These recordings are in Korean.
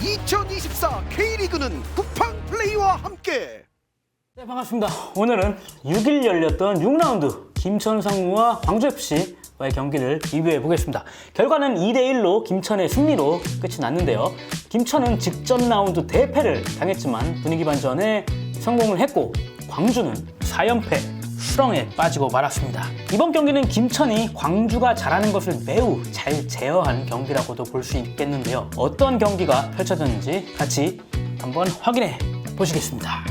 2024 K리그는 쿠팡 플레이와 함께. 네, 반갑습니다. 오늘은 6일 열렸던 6라운드 김천 상무와 광주FC와의 경기를 리뷰해 보겠습니다. 결과는 2대1로 김천의 승리로 끝이 났는데요. 김천은 직전 라운드 대패를 당했지만 분위기 반전에 성공을 했고, 광주는 4연패 수렁에 빠지고 말았습니다. 이번 경기는 김천이 광주가 잘하는 것을 매우 잘 제어한 경기라고도 볼 수 있겠는데요. 어떤 경기가 펼쳐졌는지 같이 한번 확인해 보시겠습니다.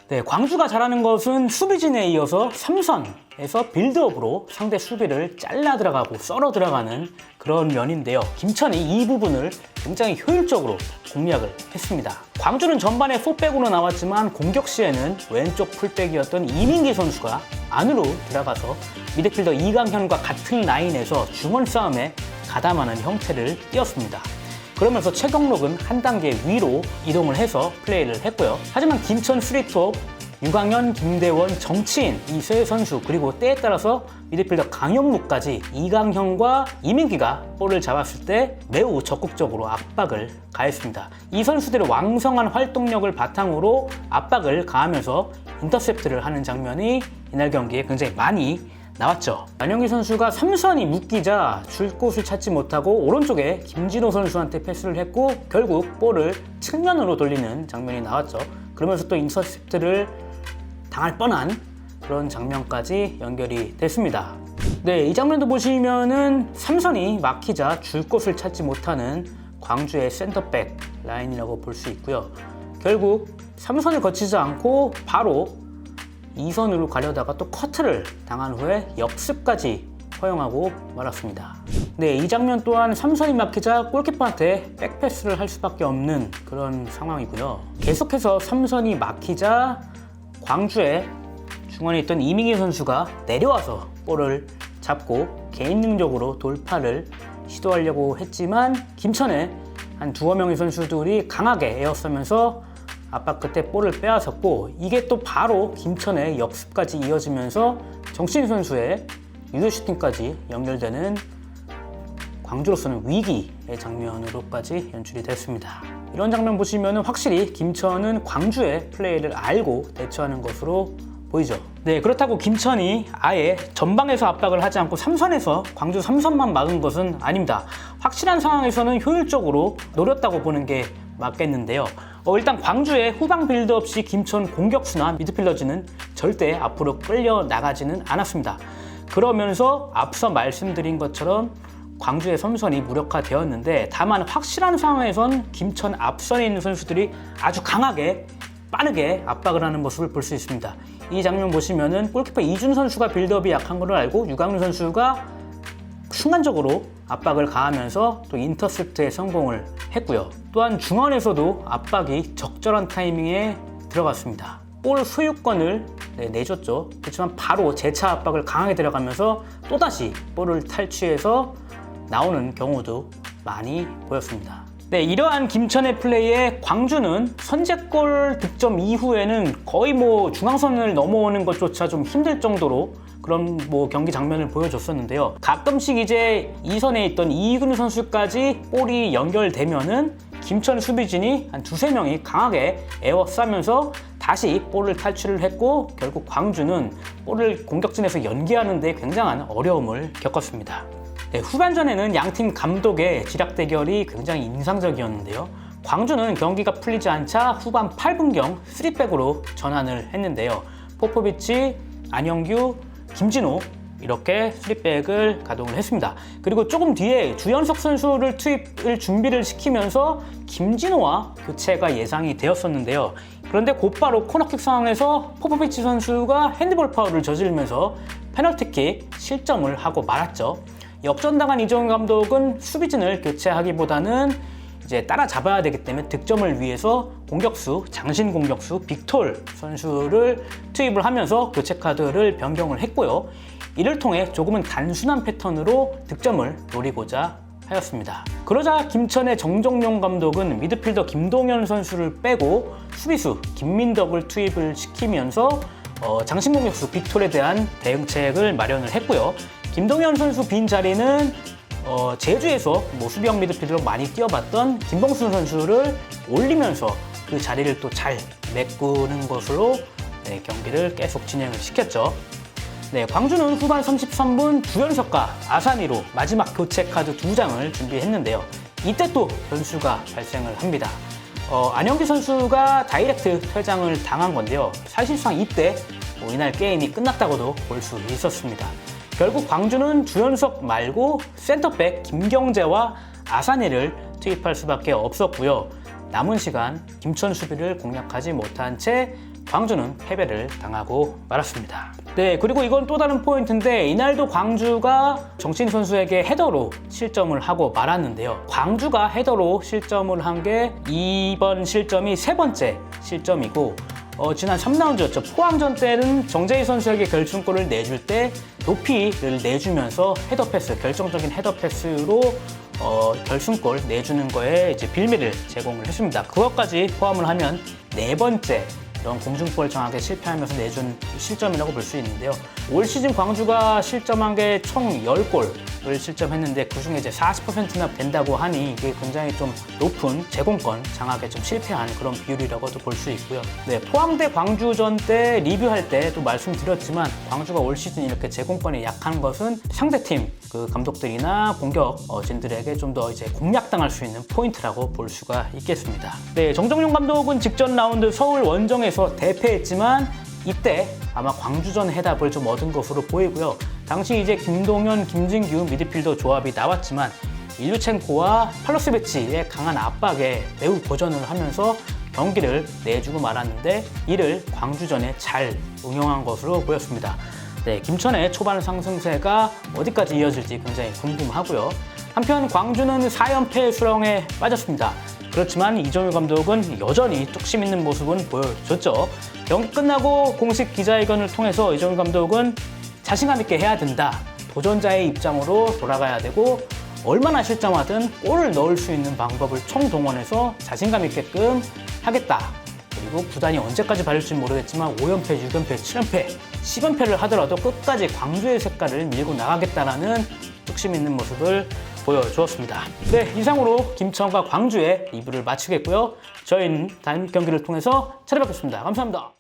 네, 광주가 잘하는 것은 수비진에 이어서 3선에서 빌드업으로 상대 수비를 잘라 들어가고 썰어 들어가는 그런 면인데요. 김천이 이 부분을 굉장히 효율적으로 공략을 했습니다. 광주는 전반에 4백으로 나왔지만 공격 시에는 왼쪽 풀백이었던 이민기 선수가 안으로 들어가서 미드필더 이강현과 같은 라인에서 중원 싸움에 가담하는 형태를 띄었습니다. 그러면서 최경록은 한 단계 위로 이동을 해서 플레이를 했고요. 하지만 김천 3톱, 유강현, 김대원, 정치인 이 세 선수, 그리고 때에 따라서 미드필더 강현무까지 이강현과 이민기가 볼을 잡았을 때 매우 적극적으로 압박을 가했습니다. 이 선수들의 왕성한 활동력을 바탕으로 압박을 가하면서 인터셉트를 하는 장면이 이날 경기에 굉장히 많이 나왔죠. 안영기 선수가 3선이 묶이자 줄 곳을 찾지 못하고 오른쪽에 김진호 선수한테 패스를 했고 결국 볼을 측면으로 돌리는 장면이 나왔죠. 그러면서 또 인터셉트를 당할 뻔한 그런 장면까지 연결이 됐습니다. 네, 이 장면도 보시면은 3선이 막히자 줄 곳을 찾지 못하는 광주의 센터백 라인이라고 볼 수 있고요. 결국 3선을 거치지 않고 바로 2선으로 가려다가 또 커트를 당한 후에 역습까지 허용하고 말았습니다. 네, 이 장면 또한 3선이 막히자 골키퍼한테 백패스를 할 수밖에 없는 그런 상황이고요. 계속해서 3선이 막히자 광주의 중원에 있던 이민기 선수가 내려와서 볼을 잡고 개인 능력으로 돌파를 시도하려고 했지만 김천의 한 두어 명의 선수들이 강하게 에어싸면서 압박 끝에 볼을 빼앗았고, 이게 또 바로 김천의 역습까지 이어지면서 정신 선수의 유도 슈팅까지 연결되는 광주로서는 위기의 장면으로까지 연출이 됐습니다. 이런 장면 보시면 확실히 김천은 광주의 플레이를 알고 대처하는 것으로 보이죠. 네, 그렇다고 김천이 아예 전방에서 압박을 하지 않고 3선에서 광주 3선만 막은 것은 아닙니다. 확실한 상황에서는 효율적으로 노렸다고 보는 게 맞겠는데요. 일단 광주의 후방 빌드업 시 김천 공격수나 미드필더진은 절대 앞으로 끌려 나가지는 않았습니다. 그러면서 앞서 말씀드린 것처럼 광주의 섬선이 무력화되었는데, 다만 확실한 상황에선 김천 앞선에 있는 선수들이 아주 강하게 빠르게 압박을 하는 모습을 볼 수 있습니다. 이 장면 보시면은 골키퍼 이준 선수가 빌드업이 약한 걸로 알고 유강윤 선수가 순간적으로 압박을 가하면서 또 인터셉트에 성공을 했고요. 또한 중원에서도 압박이 적절한 타이밍에 들어갔습니다. 볼 소유권을 내줬죠. 그렇지만 바로 재차 압박을 강하게 들어가면서 또다시 볼을 탈취해서 나오는 경우도 많이 보였습니다. 네, 이러한 김천의 플레이에 광주는 선제골 득점 이후에는 거의 중앙선을 넘어오는 것조차 좀 힘들 정도로 그런 경기 장면을 보여줬었는데요. 가끔씩 이제 2선에 있던 이근우 선수까지 볼이 연결되면은 김천 수비진이 한 두세 명이 강하게 에워싸면서 다시 볼을 탈취를 했고, 결국 광주는 볼을 공격진에서 연계하는 데 굉장한 어려움을 겪었습니다. 네, 후반전에는 양팀 감독의 지략 대결이 굉장히 인상적이었는데요. 광주는 경기가 풀리지 않자 후반 8분경 3백으로 전환을 했는데요. 포포비치, 안영규, 김진호 이렇게 3백을 가동을 했습니다. 그리고 조금 뒤에 주현석 선수를 투입을 준비를 시키면서 김진호와 교체가 예상이 되었었는데요. 그런데 곧바로 코너킥 상황에서 포포비치 선수가 핸드볼 파울을 저지르면서 페널티킥 실점을 하고 말았죠. 역전당한 이정훈 감독은 수비진을 교체하기보다는 이제 따라잡아야 되기 때문에 득점을 위해서 공격수, 장신 공격수 빅톨 선수를 투입을 하면서 교체 카드를 변경을 했고요. 이를 통해 조금은 단순한 패턴으로 득점을 노리고자 하였습니다. 그러자 김천의 정정용 감독은 미드필더 김동현 선수를 빼고 수비수 김민덕을 투입을 시키면서 장신 공격수 빅톨에 대한 대응책을 마련을 했고요. 김동현 선수 빈 자리는 제주에서 수비형 미드필더로 많이 뛰어봤던 김봉순 선수를 올리면서 그 자리를 또 잘 메꾸는 것으로 경기를 계속 진행을 시켰죠. 광주는 후반 33분 주연석과 아사니로 마지막 교체 카드 2장을 준비했는데요. 이때 또 변수가 발생을 합니다. 안영기 선수가 다이렉트 퇴장을 당한 건데요. 사실상 이때 이날 게임이 끝났다고도 볼 수 있었습니다. 결국 광주는 주연석 말고 센터백 김경재와 아사니를 투입할 수밖에 없었고요. 남은 시간 김천 수비를 공략하지 못한 채 광주는 패배를 당하고 말았습니다. 그리고 이건 또 다른 포인트인데 이날도 광주가 정치인 선수에게 헤더로 실점을 하고 말았는데요. 광주가 헤더로 실점을 한 게 이번 실점이 세 번째 실점이고 지난 3라운드였죠. 포항전 때는 정재희 선수에게 결승골을 내줄 때 높이를 내주면서 헤더 패스, 결정적인 헤더 패스로 결승골 내주는 거에 이제 빌미를 제공을 했습니다. 그것까지 포함을 하면 네 번째 이런 공중볼 정확하게 실패하면서 내준 실점이라고 볼 수 있는데요. 올 시즌 광주가 실점한 게 총 10골을 실점했는데 그중에 이제 40%나 된다고 하니 이게 굉장히 좀 높은 제공권 장악에 좀 실패한 그런 비율이라고도 볼 수 있고요. 포항 대 광주전 때 리뷰할 때 또 말씀드렸지만 광주가 올 시즌 이렇게 제공권이 약한 것은 상대팀 그 감독들이나 공격진들에게 좀 더 이제 공략당할 수 있는 포인트라고 볼 수가 있겠습니다. 정정용 감독은 직전 라운드 서울 원정에서 대패했지만 이때 아마 광주전 해답을 좀 얻은 것으로 보이고요. 당시 이제 김동현, 김진규 미드필더 조합이 나왔지만 일류첸코와 팔로스베치의 강한 압박에 매우 고전을 하면서 경기를 내주고 말았는데 이를 광주전에 잘 응용한 것으로 보였습니다. 김천의 초반 상승세가 어디까지 이어질지 굉장히 궁금하고요. 한편 광주는 4연패 수렁에 빠졌습니다. 그렇지만 이정효 감독은 여전히 뚝심 있는 모습은 보여줬죠. 경기 끝나고 공식 기자회견을 통해서 이정효 감독은 자신감 있게 해야 된다. 도전자의 입장으로 돌아가야 되고 얼마나 실점하든 골을 넣을 수 있는 방법을 총동원해서 자신감 있게끔 하겠다. 그리고 구단이 언제까지 발릴지 모르겠지만 5연패, 6연패, 7연패, 10연패를 하더라도 끝까지 광주의 색깔을 밀고 나가겠다라는 뚝심 있는 모습을 보여주었습니다. 이상으로 김천과 광주의 리뷰를 마치겠고요. 저희는 다음 경기를 통해서 찾아뵙겠습니다. 감사합니다.